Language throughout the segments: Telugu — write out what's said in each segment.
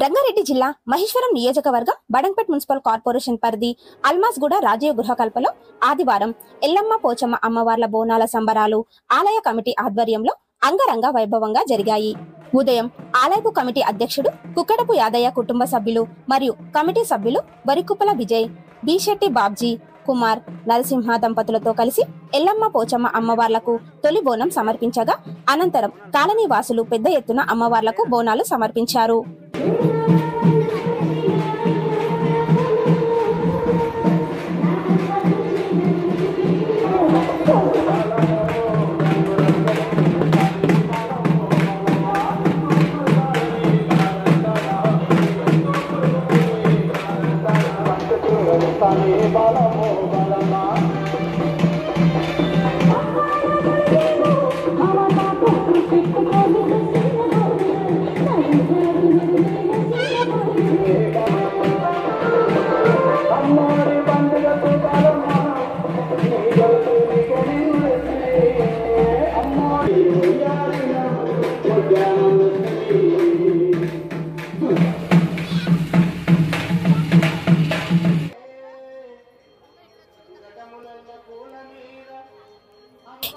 రంగారెడ్డి జిల్లా మహేశ్వరం నియోజకవర్గం బడంగ్పేట్ మున్సిపల్ కార్పొరేషన్ పరిధి అల్మాస్గూడ రాజీవ్ గృహకల్పలో ఆదివారం ఎల్లమ్మ పోచమ్మ అమ్మవార్ల బోనాల సంబరాలు ఆలయ కమిటీ ఆధ్వర్యంలో అంగరంగ వైభవంగా జరిగాయి. ఉదయం ఆలయపు కమిటీ అధ్యక్షుడు కుక్కడపు యాదయ్య కుటుంబ సభ్యులు మరియు కమిటీ సభ్యులు వరికుప్పల విజయ్, బీశెట్టి బాబ్జీ, కుమార్, నరసింహ దంపతులతో కలిసి ఎల్లమ్మ పోచమ్మ అమ్మవార్లకు తొలి బోనం సమర్పించగా అనంతరం కాలనీ వాసులు పెద్ద ఎత్తున అమ్మవార్లకు బోనాలు సమర్పించారు.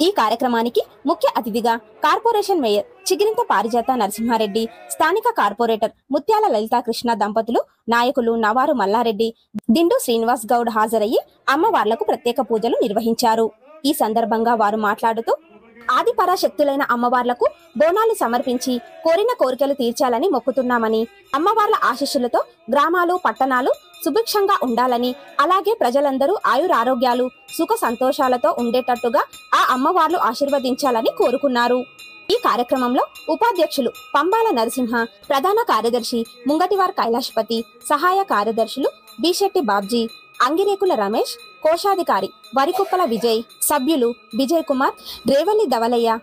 ఈ కార్యక్రమానికి ముఖ్య అతిథిగా కార్పొరేషన్ మేయర్ చిగిరింత పారిజాత నరసింహారెడ్డి, స్థానిక కార్పొరేటర్ ముత్యాల లలితాకృష్ణ దంపతులు, నాయకులు నవారు మల్లారెడ్డి, దిండు శ్రీనివాస్ గౌడ్ హాజరయ్యి అమ్మవార్లకు ప్రత్యేక పూజలు నిర్వహించారు. ఈ సందర్భంగా వారు మాట్లాడుతూ ఆది పరాశక్తులైన అమ్మవార్లకు బోనాలు సమర్పించి కోరిన కోరికలు తీర్చాలని మొక్కుతున్నామని, అమ్మవార్ల ఆశీస్సులతో గ్రామాలు పట్టణాలు సుభిక్షంగా ఉండాలని, అలాగే ప్రజలందరూ ఆయురారోగ్యాలు సుఖ సంతోషాలతో ఉండేటట్టుగా ఆ అమ్మవార్లు ఆశీర్వదించాలని కోరుకున్నారు. ఈ కార్యక్రమంలో ఉపాధ్యక్షులు పంబాల నరసింహ, ప్రధాన కార్యదర్శి ముంగటివార్ కైలాష్పతి, సహాయ కార్యదర్శులు బీశెట్టి బాబ్జీ, అంగిరేకుల రమేష్, కోశాధికారి వరికుప్పల విజయ్, సభ్యులు విజయ్ కుమార్, రేవల్లి ధవలయ్య,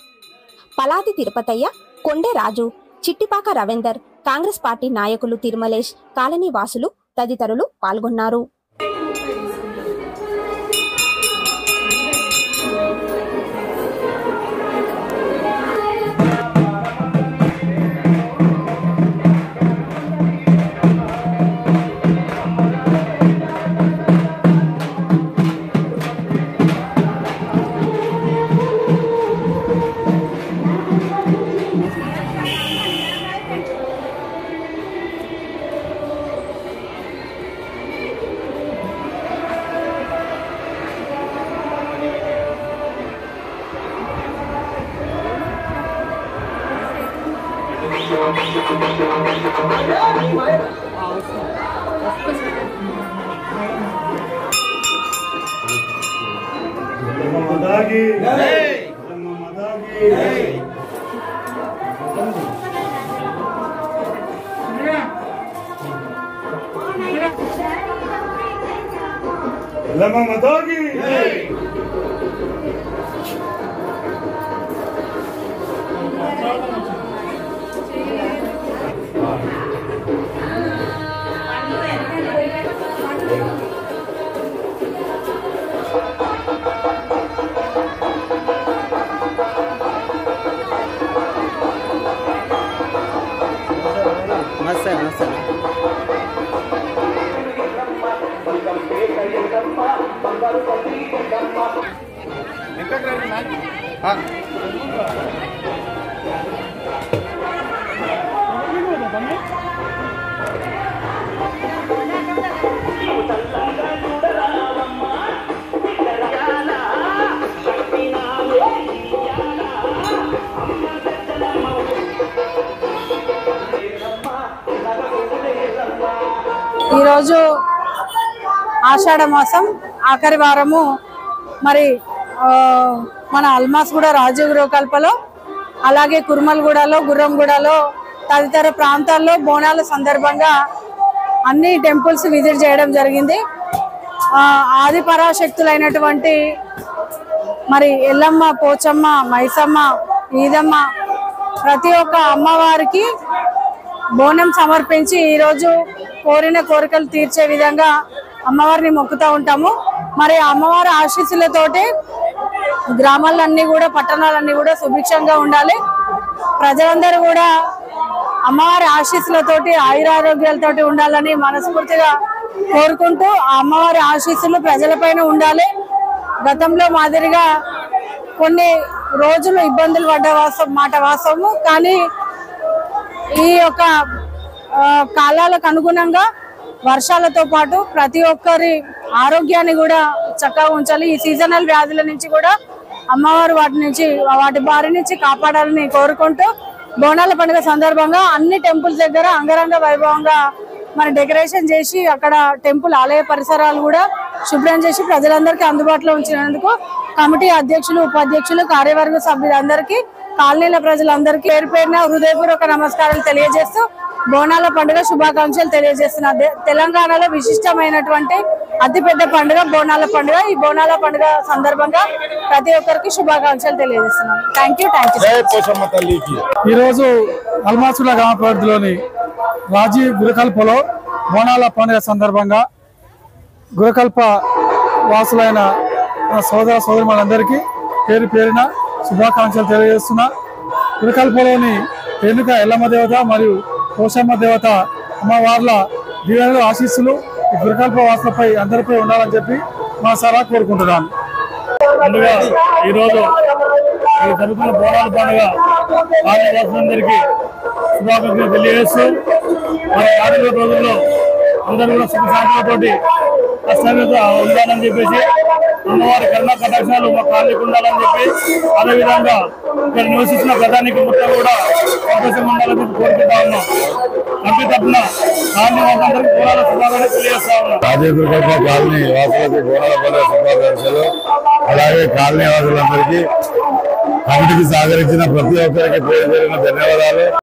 పలాతి తిరుపతయ్య, కొండే రాజు, చిట్టిపాక రవీందర్, కాంగ్రెస్ పార్టీ నాయకులు తిరుమలేష్, కాలనీ వాసులు తదితరులు పాల్గొన్నారు. ఈరోజు ఆషాఢ మాసం ఆఖరి వారము. మరి మన అల్మాస్గూడ రాజీవ్ గృహకల్పలో, అలాగే కుర్మల్గూడలో, గుర్రంగూడలో తదితర ప్రాంతాల్లో బోనాల సందర్భంగా అన్ని టెంపుల్స్ విజిట్ చేయడం జరిగింది. ఆది పరాశక్తులైనటువంటి మరి ఎల్లమ్మ, పోచమ్మ, మైసమ్మ, ఈదమ్మ ప్రతి ఒక్క అమ్మవారికి బోనం సమర్పించి ఈరోజు కోరిన కోరికలు తీర్చే విధంగా అమ్మవారిని మొక్కుతూ ఉంటాము. మరి అమ్మవారి ఆశీస్సులతోటి గ్రామాలన్నీ కూడా పట్టణాలన్నీ కూడా సుభిక్షంగా ఉండాలి. ప్రజలందరూ కూడా అమ్మవారి ఆశీస్సులతోటి ఆయురారోగ్యాలతోటి ఉండాలని మనస్ఫూర్తిగా కోరుకుంటూ ఆ అమ్మవారి ఆశీస్సులు ప్రజలపైన ఉండాలి. గతంలో మాదిరిగా కొన్ని రోజులు ఇబ్బందులు పడ్డ మాట వాస్తవము. కానీ ఈ యొక్క కాలాలకు అనుగుణంగా వర్షాలతో పాటు ప్రతి ఒక్కరి ఆరోగ్యాన్ని కూడా చక్కగా ఉంచాలి. ఈ సీజనల్ వ్యాధుల నుంచి కూడా అమ్మవారు వాటి బారి నుంచి కాపాడాలని కోరుకుంటూ బోనాల పండుగ సందర్భంగా అన్ని టెంపుల్స్ దగ్గర అంగరంగ వైభవంగా మన డెకరేషన్ చేసి అక్కడ టెంపుల్ ఆలయ పరిసరాలు కూడా శుభ్రం చేసి ప్రజలందరికీ అందుబాటులో ఉంచినందుకు కమిటీ అధ్యక్షులు, ఉపాధ్యక్షులు, కార్యవర్గ సభ్యులందరికీ, కాలనీల ప్రజలందరికీ పేరు పేరున హృదయపూర్వక నమస్కారాలు తెలియజేస్తూ బోనాల పండుగ శుభాకాంక్షలు తెలియజేస్తున్నారు. తెలంగాణలో విశిష్టమైనటువంటి అతిపెద్ద పండుగ బోనాల పండుగ. ఈ బోనాల పండుగ సందర్భంగా ప్రతి ఒక్కరికి శుభాకాంక్షలు తెలియజేస్తున్నాను. Thank you. ఈ రోజు అల్మాసుల గ్రామ పరిధిలోని రాజీవ్ గురకల్పలో బోనాల పండుగ సందర్భంగా గురకల్ప వాసులైన సోదర సోదరులందరికీ పేరు పేరున శుభాకాంక్షలు తెలియజేస్తున్నా. గురకల్పలోని రేణుక ఎల్లమ్మ దేవత మరియు పోషమ్మ దేవత అమ్మవార్ల దీవెనలు, ఆశీస్సులు ఈ గురకల్ప వాసులపై అందరిపై ఉండాలని చెప్పి మా సారా కోరుకుంటున్నాను. ముందుగా ఈరోజు ఈ జరుగుతున్న బోనాల పండుగ కాలనీ వాసులందరికీ శుభాకాంక్షలు తెలియజేస్తూ మరి 4 రోజుల్లో అందరూ కూడా సుఖ శాంతులతోటి కష్టంగా ఉండాలని చెప్పేసి అమ్మవారి కరుణ కటాక్షాలు మా కాలనీకి ఉండాలని చెప్పి, అదేవిధంగా ఇక్కడ నివసిస్తున్న ప్రధానికి మొత్తం కూడా అవకాశం ఉండాలని కోరుకుంటా ఉన్నాం. కమిటీ తరఫున కాలనీ వాళ్ళందరికీ బోనాల శుభాకాంక్షలు తెలియజేస్తా ఉన్నాం. రాజీవ్ గురకల్ప కాలనీ వాసులకు బోనాల పండుగ శుభాకాంక్షలు. అలాగే కాలనీ వాసులందరికీ కమిటీకి సహకరించిన ప్రతి ఒక్కరికి పేరు పేరున ధన్యవాదాలు.